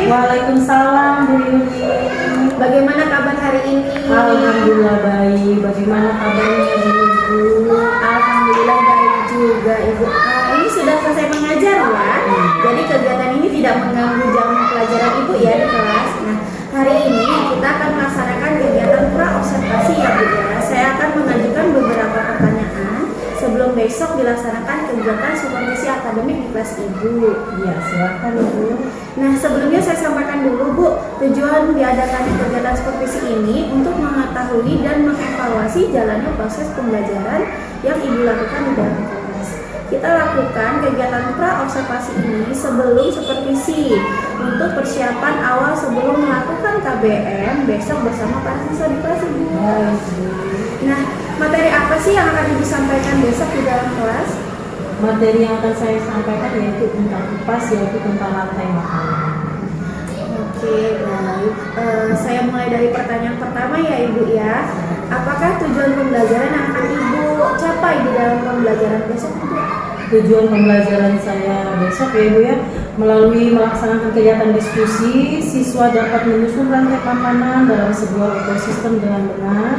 Waalaikumsalam Bu Yuni. Bagaimana kabar hari ini? Alhamdulillah baik. Bagaimana kabarnya Ibu? Alhamdulillah baik juga Ibu. Ini sudah selesai mengajar ya. Jadi kegiatan ini tidak mengganggu jam pelajaran Ibu ya di kelas. Nah, hari ini kita akan melaksanakan kegiatan pra observasi ya Bu ya. Saya akan mengajukan beberapa pertanyaan sebelum besok dilaksanakan kegiatan supervisi akademik di kelas Ibu. Iya, silakan Ibu. Nah, sebelumnya saya sampaikan dulu Bu, tujuan diadakannya kegiatan supervisi ini untuk mengetahui dan mengevaluasi jalannya proses pembelajaran yang Ibu lakukan di dalam kelas. Kita lakukan kegiatan pra observasi ini sebelum supervisi untuk persiapan awal sebelum melakukan KBM besok bersama para siswa di kelas Ibu. Nah, materi apa sih yang akan Ibu sampaikan besok di dalam kelas? Materi yang akan saya sampaikan yaitu tentang UPAS, yaitu tentang rantai makanan. Oke, baik. Saya mulai dari pertanyaan pertama ya Ibu ya. Apakah tujuan pembelajaran yang akan Ibu capai di dalam pembelajaran besok Ibu? Tujuan pembelajaran saya besok ya Ibu ya, melalui melaksanakan kegiatan diskusi, siswa dapat menyusun rantai makanan dalam sebuah ekosistem dengan benar.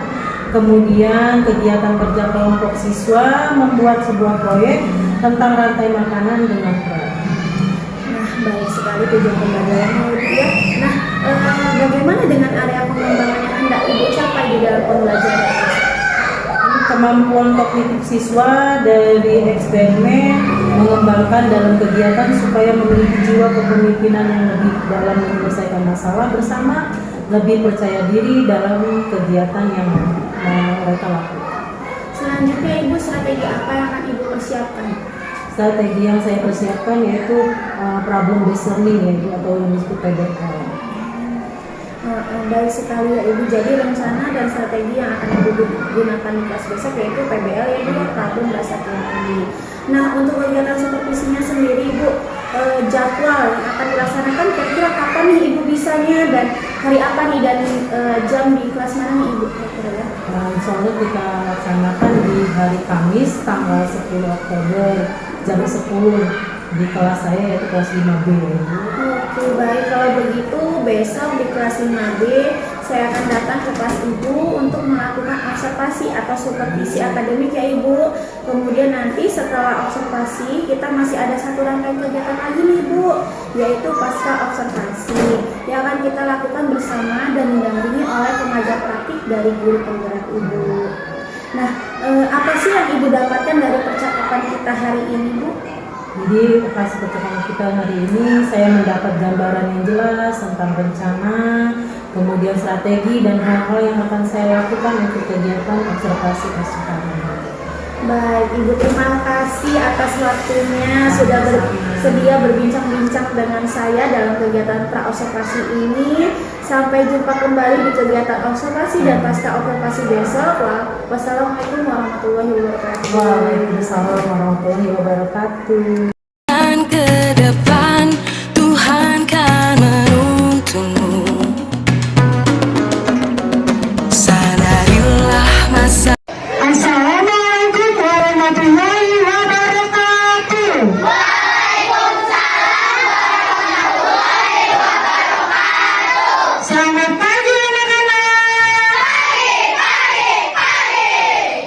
Kemudian kegiatan kerja kelompok siswa membuat sebuah proyek tentang rantai makanan dengan peran. Nah, baik sekali tujuan pembelajaran Ibu ya. Nah, bagaimana dengan area pengembangan yang hendak Ibu capai di dalam pembelajaran? Kemampuan kognitif siswa dari eksperimen mengembangkan dalam kegiatan supaya memiliki jiwa kepemimpinan yang lebih dalam menyelesaikan masalah bersama, lebih percaya diri dalam kegiatan yang mereka lakukan. Selanjutnya Ibu, strategi apa yang akan Ibu persiapkan? Strategi yang saya persiapkan yaitu problem based learning yaitu atau yang disebut PBL. Baik sekali ya Ibu. Jadi rencana dan strategi yang akan Ibu gunakan di kelas besok yaitu PBL ya Ibu, problem based learning. Nah, untuk kegiatan supervisinya sendiri Ibu, jadwal yang akan dilaksanakan kira-kira kapan nih Ibu bisanya dan hari apa nih dan jam di kelas mana nih Ibu kira-kira ya? Soalnya kita laksanakan di hari Kamis tanggal 10 Oktober jam 10 di kelas saya yaitu kelas 5B. Oke, baik, kalau begitu besok di kelas 5B saya akan datang ke kelas Ibu untuk melakukan observasi atau supervisi akademik ya Ibu. Kemudian nanti setelah observasi kita masih ada satu rangkaian kegiatan lagi nih Ibu, yaitu pasca observasi yang akan kita lakukan bersama dan didampingi oleh pengajar praktik dari guru penggerak Ibu. Nah, apa sih yang Ibu dapatkan dari percakapan kita hari ini Bu? Jadi hasil percakapan kita hari ini saya mendapat gambaran yang jelas tentang rencana, kemudian strategi dan hal-hal yang akan saya lakukan untuk kegiatan observasi pasukan. Baik, Ibu terima kasih atas waktunya sudah bersedia berbincang-bincang dengan saya dalam kegiatan pra observasi ini. Sampai jumpa kembali di kegiatan observasi dan pasca observasi besok. Wassalamualaikum warahmatullahi wabarakatuh. Waalaikumsalam warahmatullahi wabarakatuh. Ke depan Tuhan kan menuntunmu. Sadarilah masa. Assalamualaikum warahmatullahi wabarakatuh. Waalaikumsalam warahmatullahi wabarakatuh. Selamat pagi anak-anak. Pagi.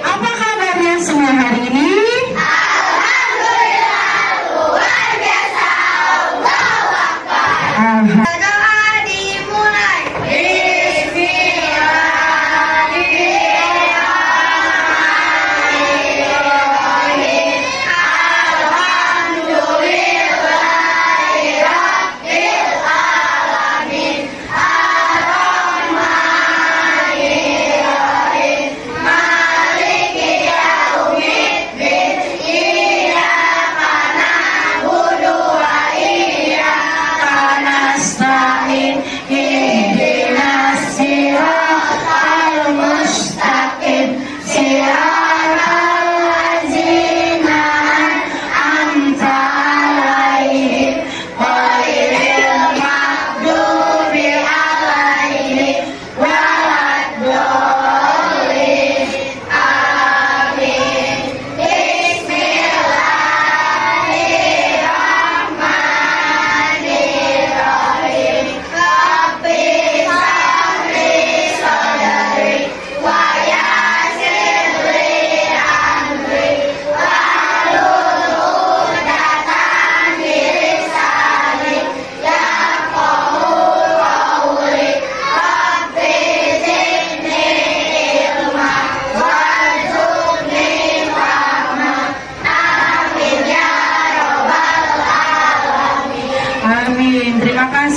Apa kabarnya semua hari ini? Alhamdulillah, luar biasa. Allahu Akbar. Doa dimulai.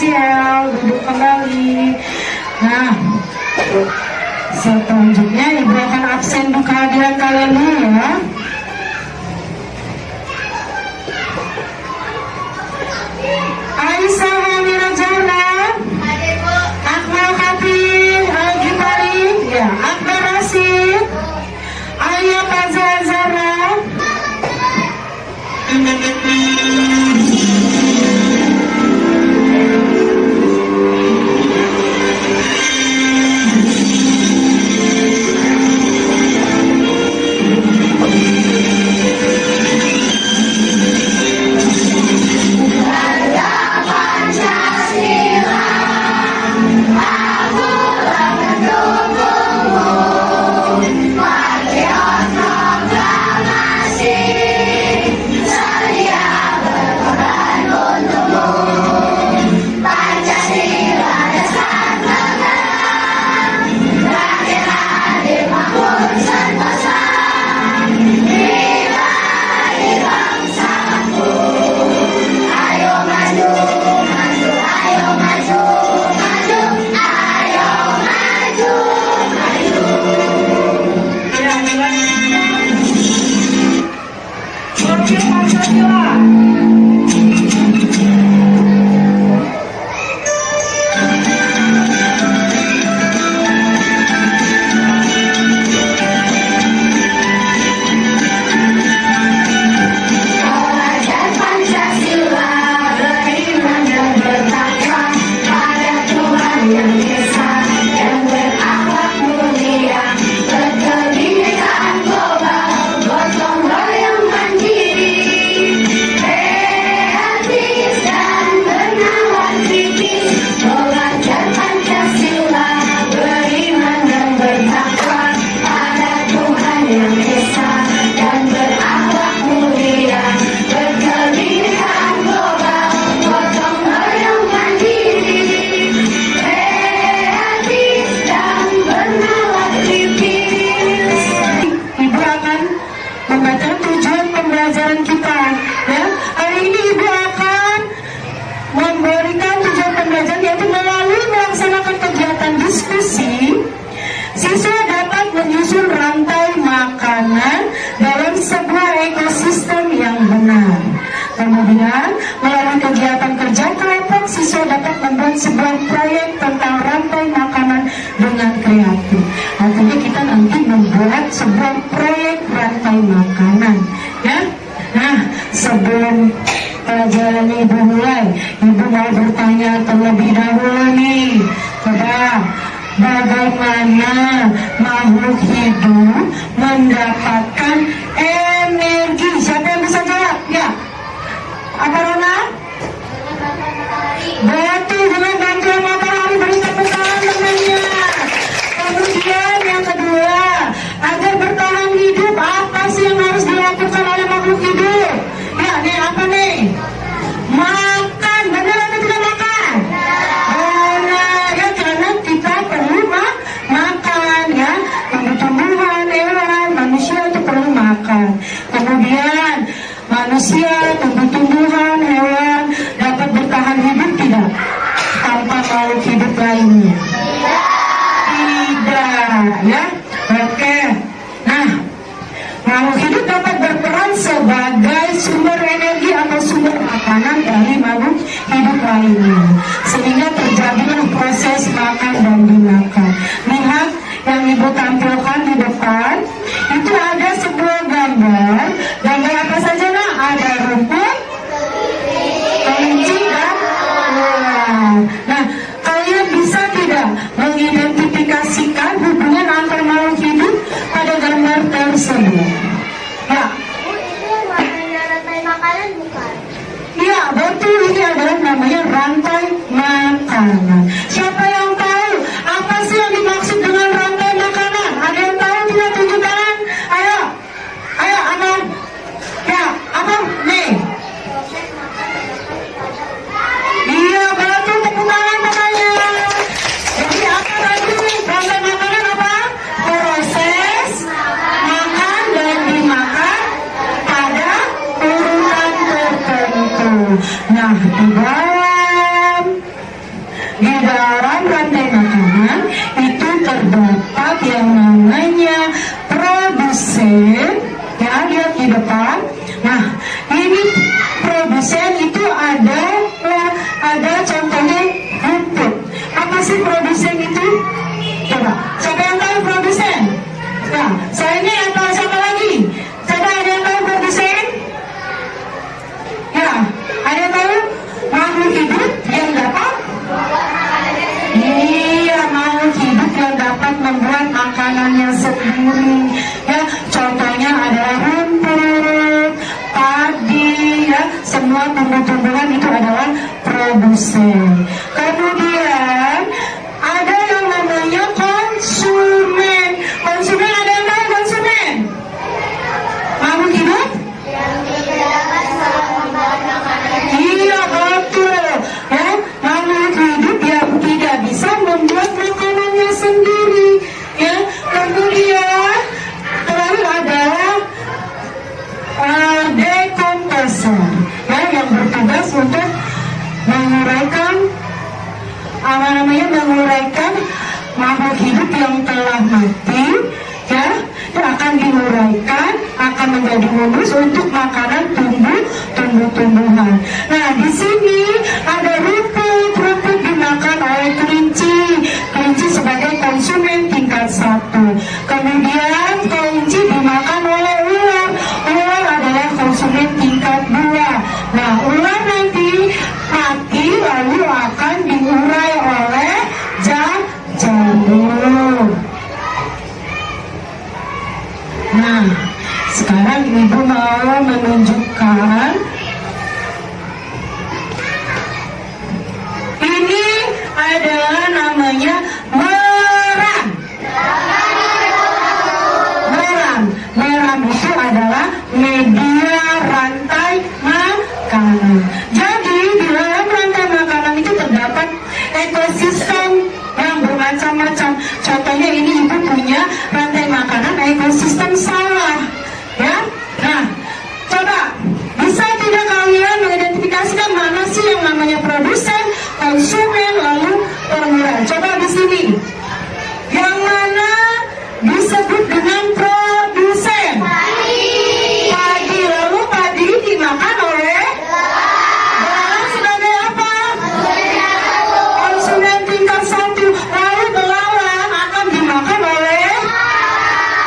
ofisial, duduk kembali. Nah, selanjutnya Ibu akan absen di kehadiran kalian dulu ya. Aisyah Hamira Jana, Akmal Kapil, Al-Gifari, ya, Akbar Rasid, Ayah Faza Zara. Kemudian, melalui kegiatan kerja kelompok, siswa dapat membuat sebuah proyek tentang rantai makanan dengan kreatif. Artinya kita nanti membuat sebuah proyek rantai makanan, ya. Nah, sebelum pelajaran Ibu mulai, Ibu mau bertanya terlebih dahulu nih, bagaimana makhluk hidup mendapatkan energi? Siapa yang bisa jawab? Ya. Apa Rona? Betul, dengan bantuan matahari. Beri tepuk tangan temannya. Kemudian yang kedua, agar bertahan hidup, apa sih yang harus dilakukan oleh makhluk hidup? Ya, nih apa nih? Makan, benar atau tidak makan? Benar, ya, karena kita perlu makan, ya. Tumbuh-tumbuhan, hewan, manusia itu perlu makan. Kemudian manusia, tumbuh-tumbuhan, hewan dapat bertahan hidup tidak tanpa makhluk hidup lainnya? Tidak, ya. Oke. Nah, makhluk hidup dapat berperan sebagai sumber energi atau sumber makanan dari makhluk hidup lainnya, sehingga terjadilah proses makan dan dimakan. Lihat yang Ibu tampilkan di depan, itu ada sebuah gambar. Gambar apa saja, nak? Ada rumput, kelinci, dan ular. Nah, kalian bisa tidak mengidentifikasikan hubungan antar makhluk hidup pada gambar tersebut? Ya. Itu warnanya rantai makanan bukan? Iya, betul, ini adalah namanya rantai sendiri. Ya, contohnya adalah rumput, padi, ya, semua tumbuh-tumbuhan itu adalah produsen. Kemudian ada yang namanya konsumen. Konsumen ada yang tahu konsumen? Makhluk hidup? Iya betul. Ya, makhluk hidup yang tidak bisa membuat makanannya sendiri. Ya, kemudian terakhir adalah dekomposer, ya, yang bertugas untuk menguraikan menguraikan makhluk hidup yang telah mati, ya, akan diuraikan, akan menjadi humus untuk makanan tumbuh-tumbuhan. Nah, di sini ada rumput dimakan oleh kelinci sebagai konsumen tingkat 1. Kemudian kelinci dimakan oleh ular adalah konsumen tingkat 2. Nah, ular nanti mati lalu akan diurai oleh jamur. Nah, sekarang ibu mau menunjukkan ini adalah namanya meram. Meram itu adalah media rantai makanan. Jadi di dalam rantai makanan itu terdapat ekosistem yang bermacam-macam. Contohnya ini ibu punya rantai makanan ekosistem sawah, ya. Nah, coba bisa tidak kalian mengidentifikasikan mana sih yang namanya produsen, konsumen, lalu pengurang? Coba di sini, yang mana disebut dengan produsen? Padi, lalu padi dimakan oleh belalang sebagai apa? Konsumen tingkat 1. Lalu belalang akan dimakan oleh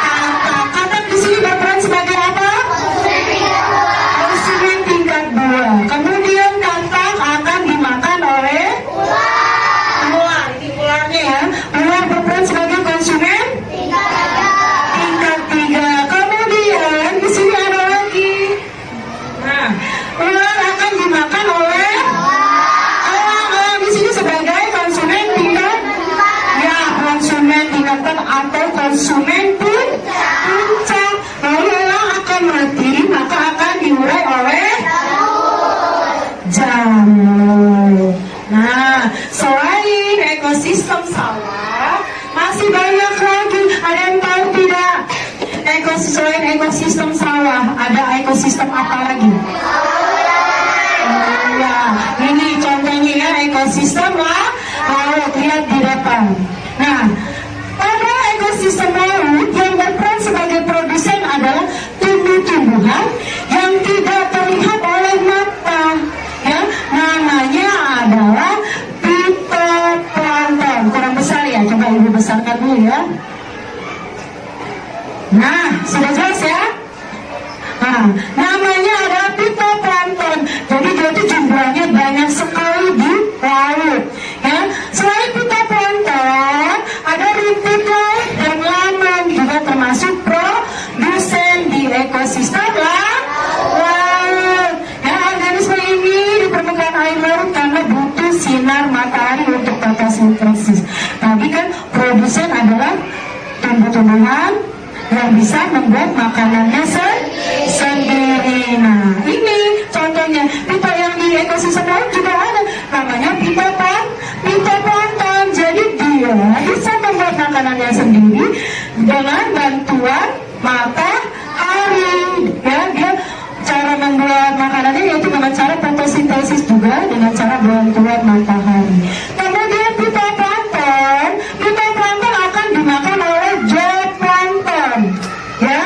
katak. Katak di sini berperan sebagai apa? Konsumen tingkat 2. Kemudian katak akan dimakan oleh ular. Ini ularnya, ya. Ular berperan sebagai konsumen tingkat 3. Kemudian di sini ada lagi. Nah, ular akan dimakan oleh elang di sini sebagai konsumen tingkat, ya, konsumen tingkat atau konsumen puncak. Lalu elang akan mati, maka akan diurai oleh jamur. Nah, selain ekosistem sawah, masih banyak lagi. Ada yang tahu tidak? Selain ekosistem sawah, ada ekosistem apa lagi? Ya, ini contohnya, ya, ekosistem laut. Lihat di depan. Nah, pada ekosistem laut yang berperan sebagai produsen adalah tumbuh-tumbuhan yang tidak terlihat oleh mata, ya. Namanya adalah fitoplankton. Kurang besar, ya, coba ibu besarkan dulu, ya. Nah, sudah jelas, ya. Nah, namanya adalah fitoplankton. Jadi dia itu jumlahnya banyak sekali di laut, ya. Selain fitoplankton, ada rumput laut dan lamun juga termasuk produsen di ekosistem laut. Ya, organisme ini di permukaan air laut karena butuh sinar matahari untuk fotosintesis. Tadi kan produsen adalah tumbuh-tumbuhan yang bisa membuat makanannya sendiri. Nah, ini contohnya. Pita yang di ekosistem laut juga ada, namanya fitoplankton. Jadi dia bisa membuat makanannya sendiri dengan bantuan matahari. Ya, dia cara membuat makanannya yaitu dengan cara fotosintesis juga dengan cara bantuan matahari. Kemudian fitoplankton akan dimakan oleh zooplankton, ya.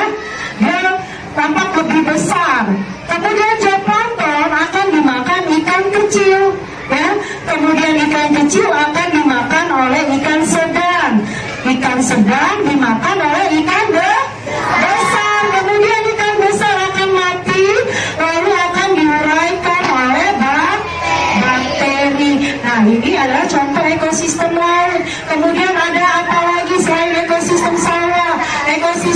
Dia tampak lebih besar. Kemudian zooplankton akan dimakan ikan kecil, ya. Kemudian ikan kecil akan dimakan oleh ikan sedang. Ikan sedang dimakan oleh ikan besar. Kemudian ikan besar akan mati, lalu akan diuraikan oleh bakteri. Nah, ini adalah contoh ekosistem laut. Kemudian ada apa lagi selain ekosistem sawah? Ekosistem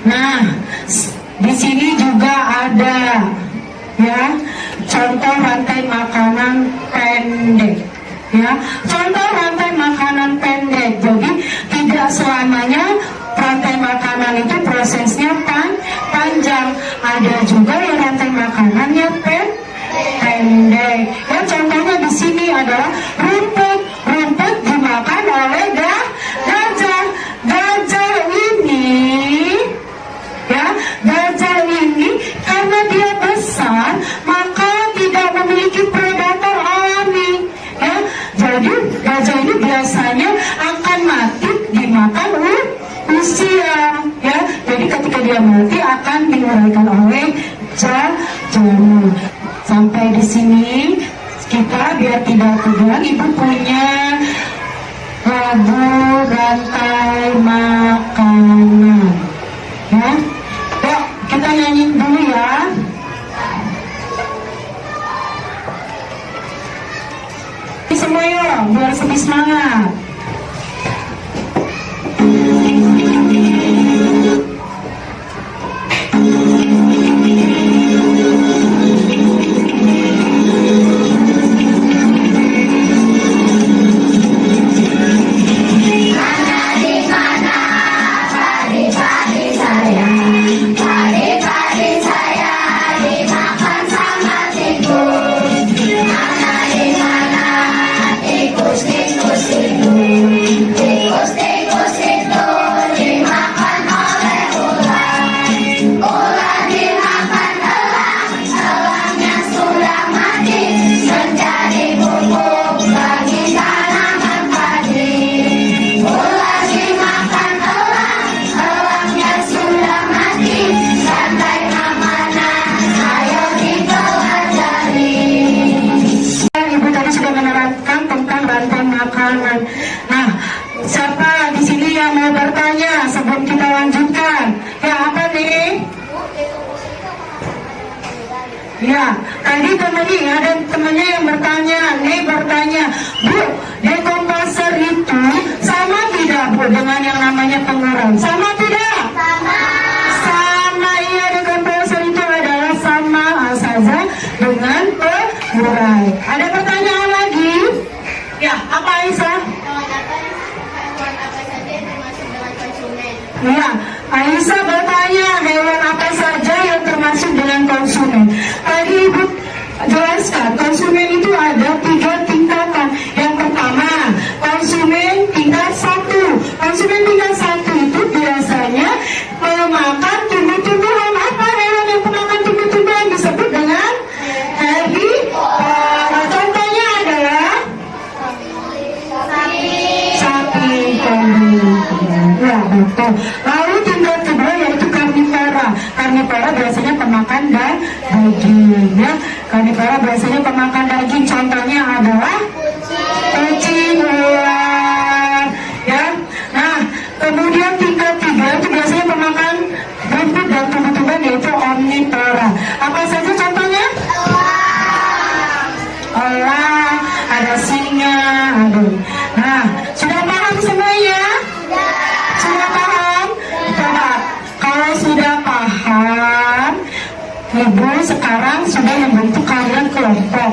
Nah, di sini juga ada ya contoh rantai makanan pendek. Ya, contoh rantai makanan pendek. Jadi tidak selamanya rantai makanan itu prosesnya panjang. Ada juga yang rantai makanannya pendek. Ya, contohnya di sini adalah rumput. Rumput dimakan oleh gajah. Gajah ini karena dia besar maka tidak memiliki predator alami. Ya, jadi gajah ini biasanya akan mati dimakan usia. Ya, jadi ketika dia mati akan diuraikan oleh jamur. Sampai di sini kita biar tidak tegang, ibu punya lagu rantai makanan. Ya, yuk kita nyanyi dulu ya. Semua yuk, biar lebih semangat. Nah, siapa di sini yang mau bertanya sebelum kita lanjutkan? Ya, apa nih? Ya, tadi ada temannya yang bertanya, Bu, dekomposer itu sama tidak Bu dengan yang namanya pengurai? Sama tidak? Sama, iya, dekomposer itu adalah sama saja dengan pengurai. Ada pertanyaan lagi? Ya, apa Aisyah? Ya, Aisyah bertanya hewan apa saja yang termasuk dengan konsumen. Tadi Ibu jelaskan, konsumen itu ada 3 tingkatan. Yang pertama, konsumen tingkat 1. Konsumen tingkat 1 itu biasanya memakan tumbuh-tumbuhan. Apa hewan yang memakan tumbuh-tumbuhan disebut dengan herbivora. Contohnya adalah sapi, ya betul. Lalu tingkat kedua yaitu karnivora. Karnivora biasanya pemakan daging. Ya, karnivora biasanya pemakan daging. Contohnya adalah kucing, ular. Ya, nah kemudian tingkat 3 itu biasanya pemakan rumput dan tumbuh-tumbuhan yaitu omnivora. Apa saja contohnya? Elang, ada singa, Nah, sudah paham semuanya? Sudah paham? Coba, kalau sudah paham, Ibu sekarang sudah membentuk kalian kelompok.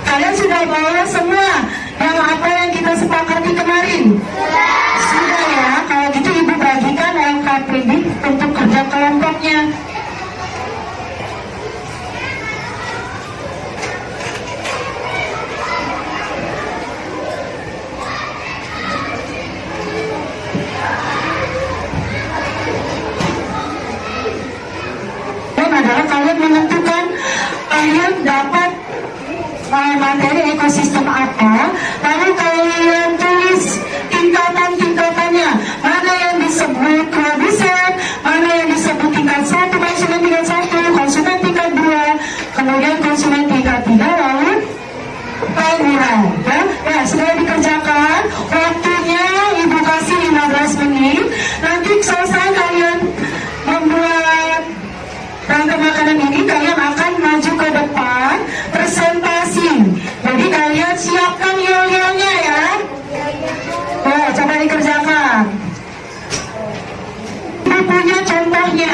Kalian sudah bawa semua yang apa yang kita sepakati kemarin? Sudah ya, kalau gitu Ibu bagikan LKPD untuk kerja kelompoknya. Adalah kalian menentukan kalian dapat materi ekosistem apa, lalu kalian tulis tingkatan-tingkatannya, mana yang disebut produsen, mana yang disebut tingkat 1, konsumen tingkat 1, konsumen tingkat 2, kemudian konsumen tingkat 3, lalu pengurai. Ya, sudah dikerjakan, waktunya Ibu kasih 15 menit, nanti selesai kalian membuat rantai makanan ini, kalian akan maju ke depan presentasi. Jadi kalian siapkan yel-yelnya ya. Coba dikerjakan. Ibu punya contohnya.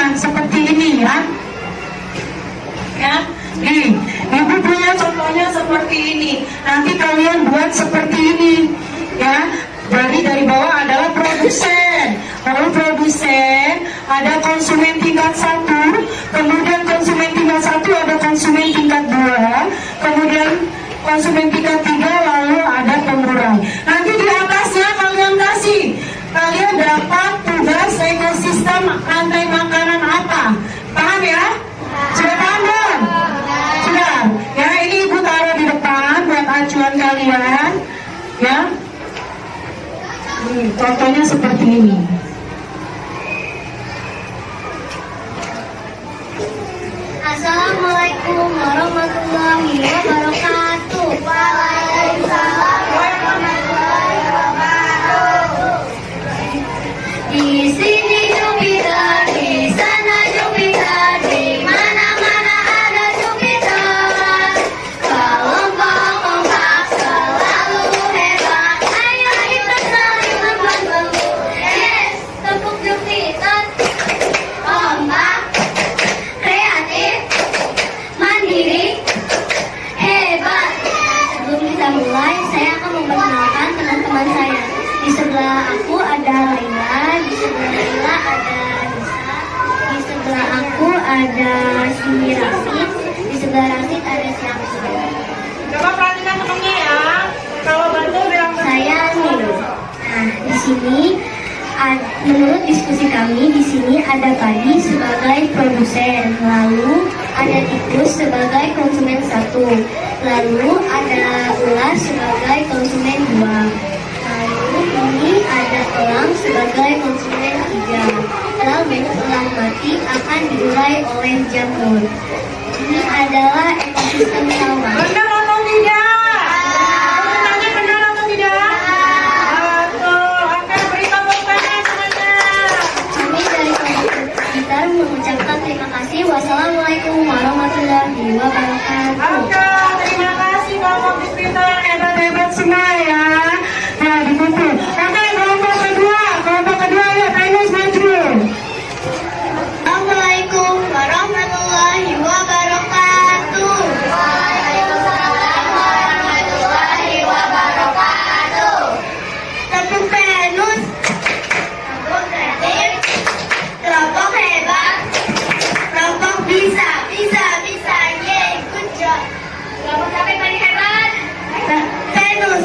seperti ini. Nanti kalian buat seperti ini, ya. Jadi dari bawah adalah produsen, lalu produsen ada konsumen tingkat 1, kemudian konsumen tingkat 1 ada konsumen tingkat 2, kemudian konsumen tingkat 3, lalu ada pengurai. Nanti di atasnya kalian dapat tugas ekosistem rantai makanan apa? Paham ya? Sudah paham belum? Sudah. Ya, ini ibu taruh di depan buat acuan kalian, ya. Contohnya seperti ini. Assalamualaikum warahmatullahi wabarakatuh. Waalaikumsalam warahmatullahi wabarakatuh. Di sini Jupiter, di sana Jupiter, di mana-mana ada Jupiter. Kelompok-kelompok selalu hebat. Ayo kita saling membantu. Yes, tepuk Jupiter. Kompak, kreatif, mandiri, hebat. Sebelum kita mulai, saya akan memperkenalkan teman-teman saya. Di sebelah aku ada Laila, di sebelah Laila ada Nisa, di sebelah aku ada si Rasid, di sebelah Rasid ada siapa? Coba perhatikan temennya ya. Kalau bantu bilang Saya Nilo. Nah, di sini menurut diskusi kami di sini ada padi sebagai produsen, lalu ada tikus sebagai konsumen 1, lalu ada ular sebagai konsumen 2, lalu ini ada elang sebagai konsumen 3. Lalu elang mati akan diurai oleh jamur. Ini adalah ekosistem sawah. benar atau tidak? Pertanyaannya benar atau tidak? Betul. Oke, beri tepuk tangan semuanya. Kami dari kelompok kita mengucapkan terima kasih. Wassalamualaikum warahmatullahi wabarakatuh. Oke, terima kasih kelompok distributor yang hebat-hebat semua ya. Nah, dikumpul. Oke, kelompok kedua ya, Venus maju. Assalamualaikum warahmatullahi wabarakatuh. Waalaikumsalam warahmatullahi wabarakatuh. Tepuk Venus. Tepuk kreatif. Kelompok hebat. Kelompok bisa. Yeay, good job. Kelompok siapa yang paling hebat? Venus.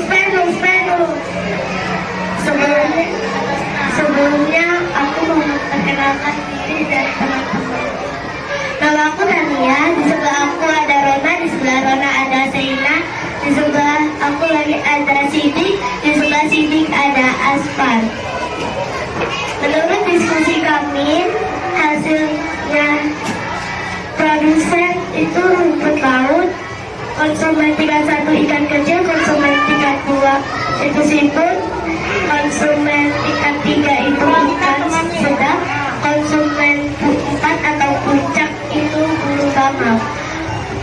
Sebelumnya aku mau memperkenalkan diri dan teman-teman. Nama aku Tania, di sebelah aku ada Rona, di sebelah Rona ada Seina, di sebelah aku lagi ada Sidik, di sebelah Sidik ada Aspar. Menurut diskusi kami, hasilnya produsen itu rumput laut, konsumen tingkat 1 ikan kecil, konsumen tingkat 2 itu siput, konsumen tingkat 3 itu ikan sedang, konsumen 4 atau puncak itu bulu bangau.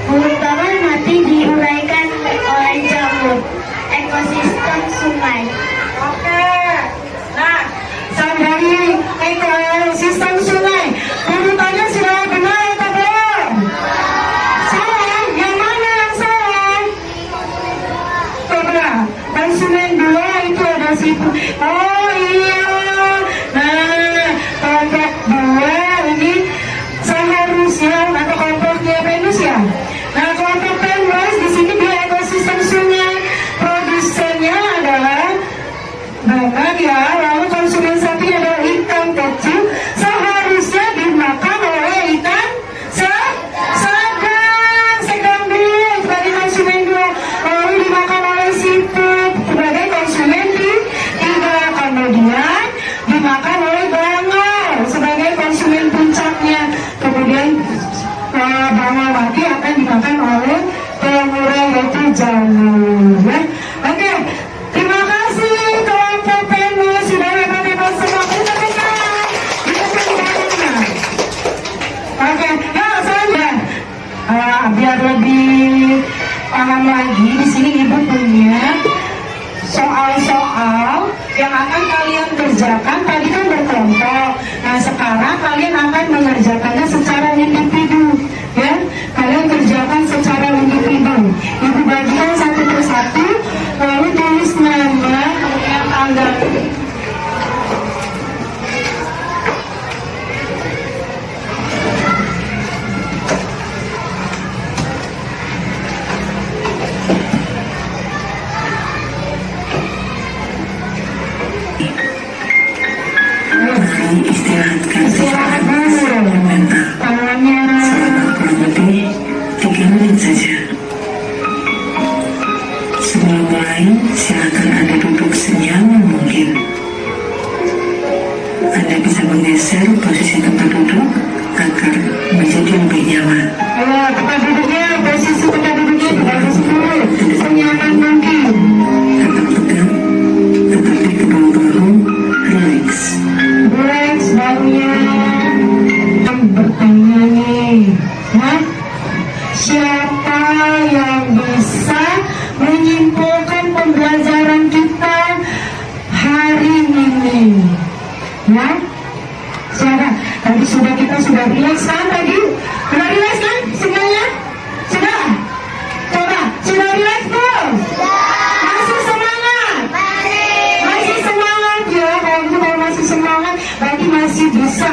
Bulu bangau mati diuraikan oleh jamur. Ekosistem sungai. Oke. Nah, dari ekosistem sungai, urutannya sudah benar atau belum? Salah. Yang mana yang salah? Coba. Konsumen 2 itu ada siput. Oh iya. Nah, kelompok 2 ini seharusnya atau kelompoknya Venus ya. Nah, kelompok Venus di sini dia ekosistem sungai. Produsennya adalah banyak ya. Lalu konsumen sapinya adalah ikan kecil. Seharusnya dimakan oleh ikan sedang dulu sebagai konsumen 2. Lalu dimakan oleh siput sebagai konsumen 3. Kemudian dimakan oleh bangau sebagai konsumen puncaknya. Kemudian bangau mati akan dimakan oleh pengurai yaitu jamur ya. Oke, terima kasih kelompok Venus sudah hebat-hebat semua. Kita tekan. Oke, ya saya biar lebih paham lagi di sini ibu punya soal-soal yang akan kalian kerjakan. Tadi kan berkelompok. Nah, sekarang kalian akan mengerjakannya secara individu ya. Kalian kerjakan secara individu. Ibu bagi Sudah rileks kan tadi? Sudah rileks kan semuanya? Sudah? Coba, sudah rileks belum? Masih semangat? Masih semangat ya, kalau masih semangat berarti masih bisa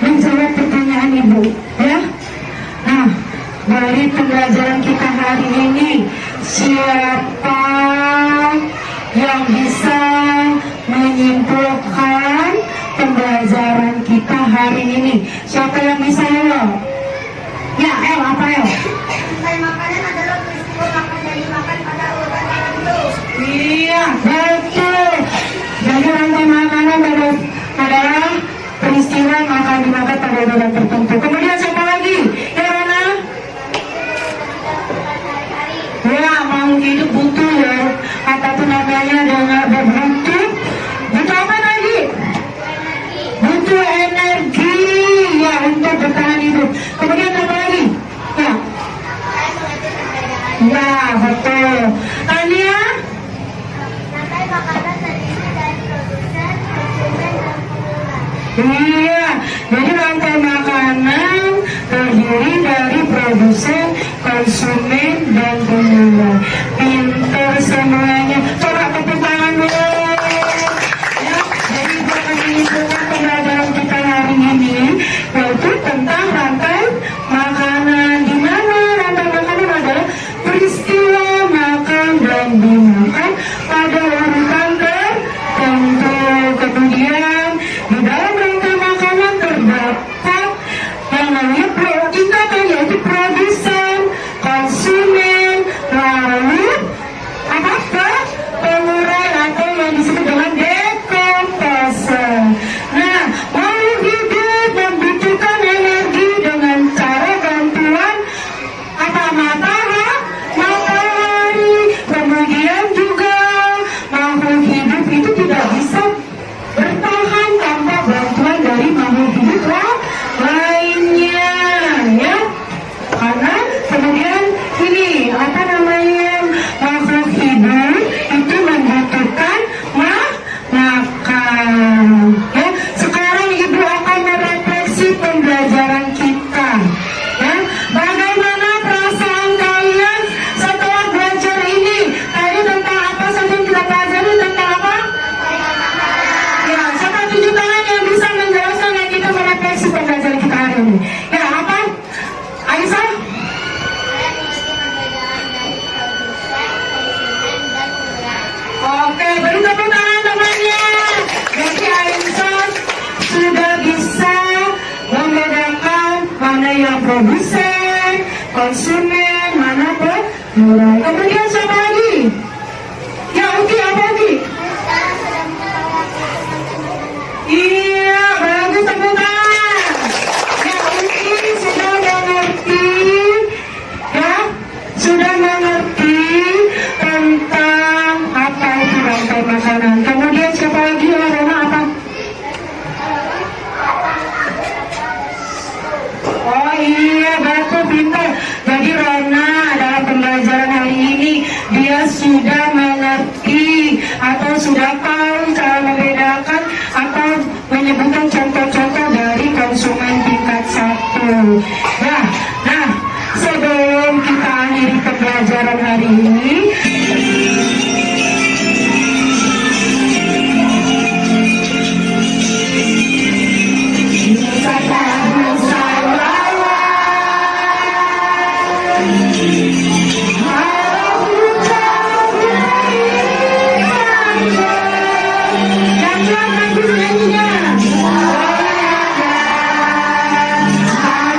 menjawab pertanyaan ibu ya. Nah, dari pembelajaran kita hari ini, siapa yang bisa menyimpulkan pembelajaran kita hari ini? Siapa yang bisa ya? Ya, apa El? Rantai makanan adalah peristiwa makan dan dimakan pada urutan tertentu. Iya, betul. Jadi rantai makanan adalah peristiwa makan dimakan pada urutan tertentu. Kemudian siapa lagi? Ya, Rana? Ya, makhluk hidup butuh ya. Apapun namanya dengan berbutuh. Butuh apa lagi? Butuh energi ya untuk bertahan hidup. Kemudian apa lagi? Ya. Ya, betul. Tania? Rantai makanan terdiri dari produsen, konsumen, dan pengelola. Iya, jadi rantai makanan terdiri dari produsen, konsumen, dan pengelola. Pintar semuanya. Coba tepuk tangan dulu. Ya, jadi akan menyimpulkan pembelajaran kita hari ini yaitu tentang rantai makanan. Di mana rantai makanan adalah peristiwa makan dan dimakan pada urutan tertentu. Kemudian di dalam rantai makanan terdapat yang namanya kita kan yaitu produsen, konsumen, lalu apakah pengurai atau yang disebut dengan dekomposer. Nah, makhluk hidup membutuhkan energi dengan cara bantuan apa matahari. Kemudian juga makhluk hidup itu tidak bisa bertahan tanpa bantuan dari makhluk hidup lainnya ya. Karena kemudian ini apa namanya makhluk hidup itu membutuhkan makan ya. Sekarang ibu akan merefleksi pembelajaran kita ya. Bagaimana perasaan kalian setelah belajar ini? Tadi tentang apa saja yang kita pelajari, tentang apa? Ya, siapa tunjuk tangan yang bisa menjelaskan yang kita merefleksi pembelajaran kita hari ini? Ya, apa? Aisyah? Saya mengerti perbedaan dari produsen, konsumen, dan pengelola. Oke, beri tepuk tangan temannya. Jadi Aisyah sudah bisa membedakan mana yang produsen, konsumen, mana pengurai. Kemudian siapa lagi? Ya, Uki, apa Uki? Sekarang sudah mengetahui Iya, bagus tepuk tangan. Ya, Uki sudah mengerti, ya, sudah mengerti tentang apa itu rantai makanan. Kemudian siapa lagi? Rona apa? Oh iya, betul, pintar. Jadi Rona dalam pembelajaran hari ini dia sudah mengerti atau sudah tahu cara membedakan atau menyebutkan contoh-contoh dari konsumen tingkat 1. Nah, sebelum kita akhiri pembelajaran hari ini,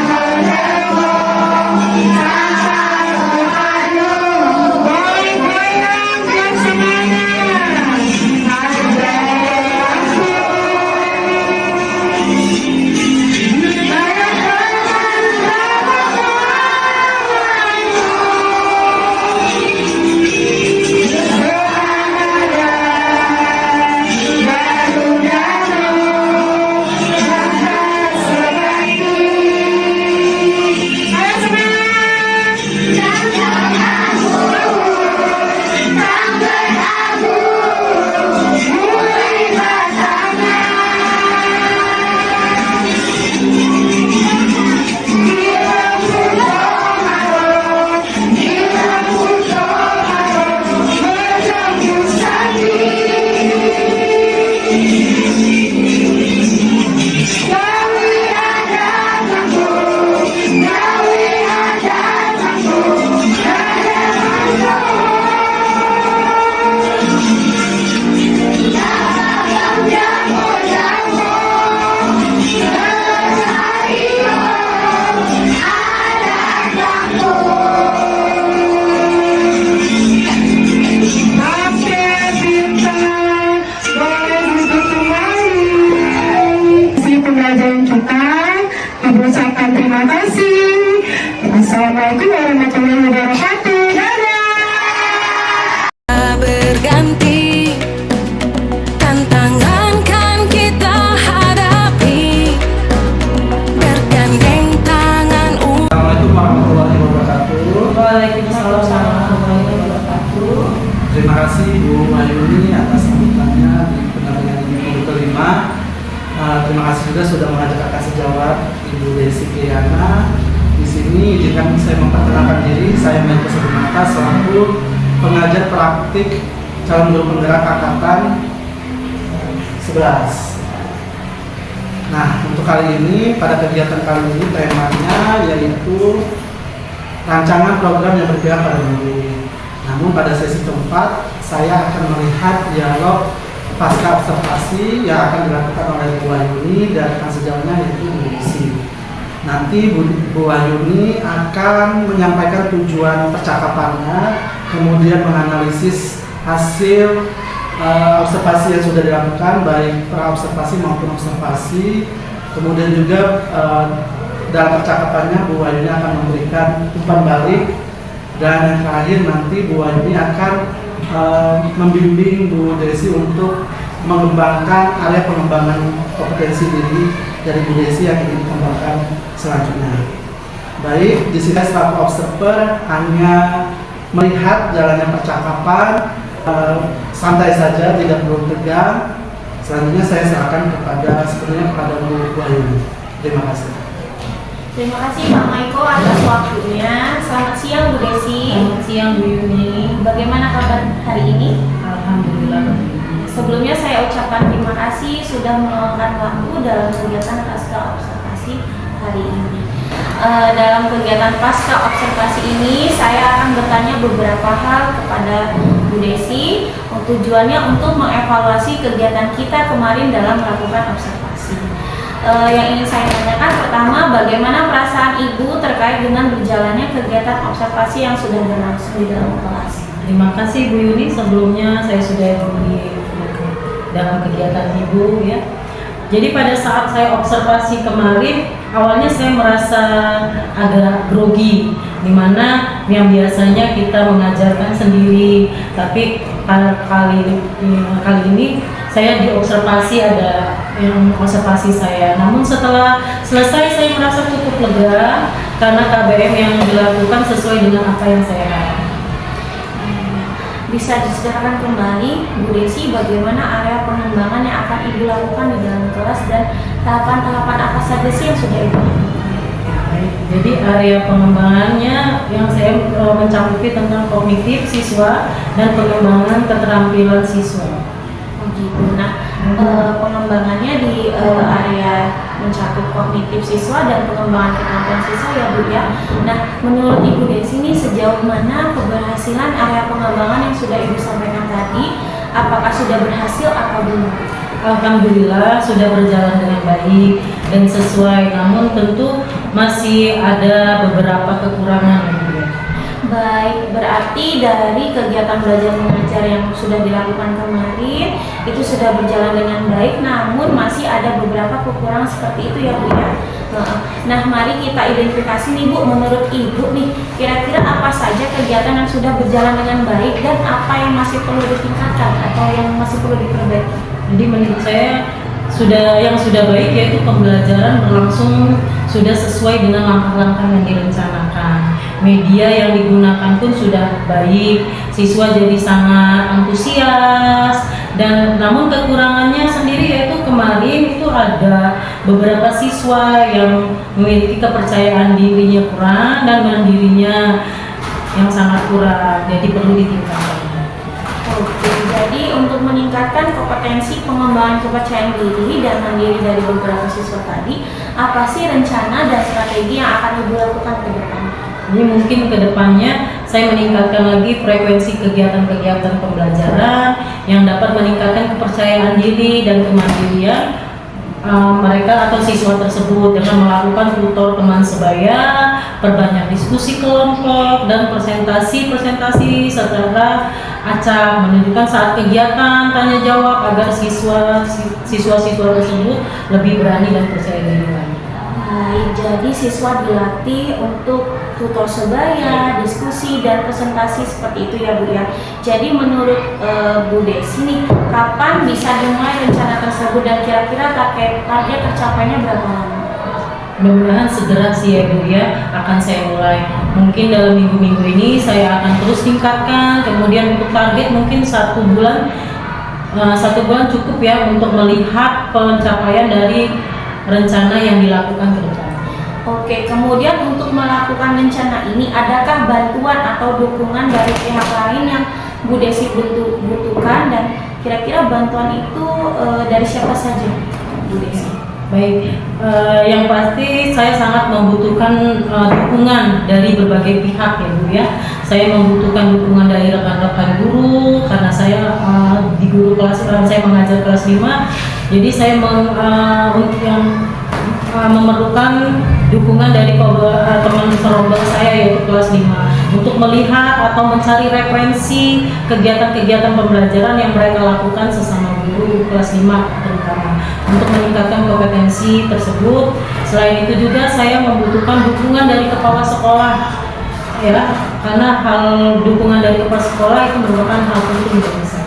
Hallelujah. pembelajaran kita. Ibu ucapkan terima kasih. Assalamualaikum warahmatullahi wabarakatuh. Dadah. Berganti, tantangan kan kita hadapi, bergandeng tangan. Assalamualaikum warahmatullahi wabarakatuh. Waalaikumsalam warahmatullahi wabarakatuh. Terima kasih Bu Mayuni atas sambutannya di pendampingan Ibu kelima. Terima kasih juga sudah mengajak kakak sejawat Ibu Desi Kiana. Di sini izinkan saya memperkenalkan diri. Saya Menko Sudirmata selaku pengajar praktik calon guru penggerak angkatan 11. Nah, untuk kali ini, pada kegiatan kali ini temanya yaitu rancangan program yang berpihak pada guru. Namun pada sesi keempat, saya akan melihat dialog pasca observasi yang akan dilakukan oleh Bu Wahyuni dan rekan sejawatnya yaitu Bu Desi. Nanti Bu Wahyuni akan menyampaikan tujuan percakapannya, kemudian menganalisis hasil observasi yang sudah dilakukan, baik pra-observasi maupun observasi. Kemudian juga dalam percakapannya Bu Wahyuni akan memberikan umpan balik. Dan yang terakhir nanti Bu Wahyuni akan membimbing Bu Desi untuk mengembangkan area pengembangan kompetensi diri dari Bu Desi yang ingin dikembangkan selanjutnya. Baik, di sini selaku observer hanya melihat jalannya percakapan, santai saja, tidak perlu tegang. Selanjutnya saya serahkan kepada Bu Wahyuni. Terima kasih. Terima kasih Pak Maiko atas waktunya. Selamat siang Bu Desi. Selamat siang Bu Yuni. Bagaimana kabar hari ini? Alhamdulillah. Sebelumnya saya ucapkan terima kasih sudah meluangkan waktu dalam kegiatan pasca observasi hari ini. Dalam kegiatan pasca observasi ini saya akan bertanya beberapa hal kepada Bu Desi. Tujuannya untuk mengevaluasi kegiatan kita kemarin dalam melakukan observasi. Yang ingin saya tanyakan pertama, bagaimana perasaan Ibu terkait dengan berjalannya kegiatan observasi yang sudah berlangsung di dalam kelas? Terima kasih Bu Yuni. Sebelumnya saya sudah di dalam kegiatan Ibu ya. Jadi pada saat saya observasi kemarin, awalnya saya merasa agak grogi, dimana yang biasanya kita mengajarkan sendiri, tapi kali ini saya diobservasi, ada yang observasi saya. Namun setelah selesai saya merasa cukup lega karena KBM yang dilakukan sesuai dengan apa yang saya harapkan. Bisa diceritakan kembali Bu Desi bagaimana area pengembangan yang akan Ibu lakukan di dalam kelas dan tahapan-tahapan apa saja sih yang sudah Ibu lakukan? Jadi area pengembangannya yang saya mencakupi tentang kognitif siswa dan pengembangan keterampilan siswa. Gitu. Nah, pengembangannya di area mencakup kognitif siswa dan pengembangan kemampuan siswa ya Bu ya. Nah, menurut Ibu Desi ini sejauh mana keberhasilan area pengembangan yang sudah Ibu sampaikan tadi? Apakah sudah berhasil atau belum? Alhamdulillah sudah berjalan dengan baik dan sesuai. Namun tentu masih ada beberapa kekurangan. Baik, berarti dari kegiatan belajar mengajar yang sudah dilakukan kemarin itu sudah berjalan dengan baik, namun masih ada beberapa kekurangan seperti itu ya Bu ya. Nah, mari kita identifikasi nih Bu, menurut Ibu nih, kira-kira apa saja kegiatan yang sudah berjalan dengan baik dan apa yang masih perlu ditingkatkan atau yang masih perlu diperbaiki? Jadi menurut saya yang sudah baik yaitu pembelajaran berlangsung sudah sesuai dengan langkah-langkah yang direncanakan. Media yang digunakan pun sudah baik, siswa jadi sangat antusias. Dan namun kekurangannya sendiri yaitu kemarin itu ada beberapa siswa yang memiliki kepercayaan dirinya kurang dan mandirinya yang sangat kurang, jadi perlu ditingkatkan. Oke, jadi untuk meningkatkan kompetensi pengembangan kepercayaan diri dan mandiri dari beberapa siswa tadi, apa sih rencana dan strategi yang akan Ibu lakukan ke depan? Ini mungkin ke depannya saya meningkatkan lagi frekuensi kegiatan-kegiatan pembelajaran yang dapat meningkatkan kepercayaan diri dan kemandirian mereka atau siswa tersebut dengan melakukan tutor teman sebaya, perbanyak diskusi kelompok dan presentasi secara acak, menunjukkan saat kegiatan tanya jawab agar siswa tersebut lebih berani dan percaya diri lagi. Baik, jadi siswa dilatih untuk tutor sebaya, diskusi, dan presentasi seperti itu ya Bu ya. Jadi menurut Bu Desi nih, kapan bisa dimulai rencana tersebut dan kira-kira target tercapainya berapa lama? Mudah-mudahan segera sih ya Bu ya, akan saya mulai. Mungkin dalam minggu-minggu ini saya akan terus tingkatkan. Kemudian untuk target mungkin 1 bulan cukup ya untuk melihat pencapaian dari rencana yang dilakukan ke depan. Oke, kemudian untuk melakukan rencana ini, adakah bantuan atau dukungan dari pihak lain yang Bu Desi butuhkan, dan kira-kira bantuan itu dari siapa saja, Bu Desi? Baik, yang pasti saya sangat membutuhkan dukungan dari berbagai pihak ya Bu ya. Saya membutuhkan dukungan dari rekan-rekan guru karena saya di guru kelas saya mengajar kelas 5. Jadi saya memerlukan dukungan dari teman serombongan saya yaitu kelas 5 untuk melihat atau mencari referensi kegiatan-kegiatan pembelajaran yang mereka lakukan sesama guru kelas 5 terutama untuk meningkatkan kompetensi tersebut. Selain itu juga saya membutuhkan dukungan dari kepala sekolah ya, karena dukungan dari kepala sekolah itu merupakan hal penting bagi saya.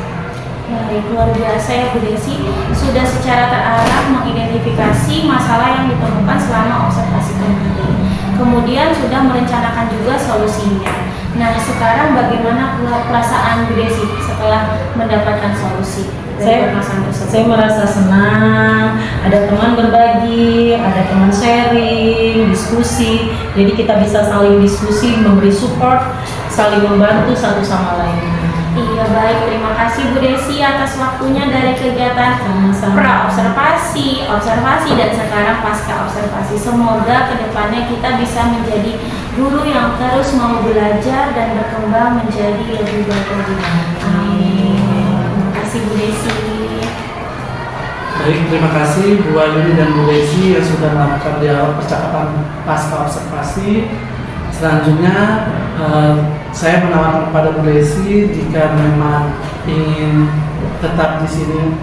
Baik, luar biasa ya Bu Desi, sudah secara terarah mengidentifikasi masalah yang ditemukan selama observasi pendidik. Kemudian sudah merencanakan juga solusinya. Nah, sekarang bagaimana perasaan Bu Desi setelah mendapatkan solusi dari permasalahan tersebut? Saya merasa senang, ada teman berbagi, ada teman sharing, diskusi. Jadi kita bisa saling diskusi, memberi support, saling membantu satu sama lain. Iya, baik, terima kasih Bu Desi atas waktunya dari kegiatan pra-observasi, observasi, dan sekarang pasca observasi. Semoga kedepannya kita bisa menjadi guru yang terus mau belajar dan berkembang menjadi lebih baik lagi. Amin. Terima kasih Bu Desi. Baik, terima kasih Bu Ayuni dan Bu Desi yang sudah melakukan dialog percakapan pasca observasi. Selanjutnya saya menawarkan kepada Bu Desi jika memang ingin tetap di sini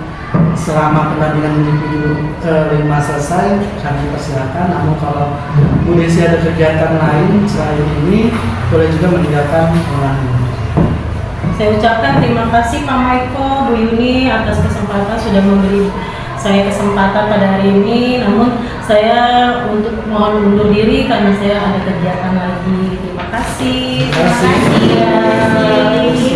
selama pendampingan individu ke-5 selesai, kami persilakan. Namun kalau Bu Desi ada kegiatan lain selain ini, boleh juga meninggalkan ruangan ini. Saya ucapkan terima kasih Pak Maiko, Bu Yuni atas kesempatan sudah memberi saya kesempatan pada hari ini. Namun saya mohon undur diri karena saya ada kegiatan lagi. Terima kasih. Terima kasih. Terima kasih.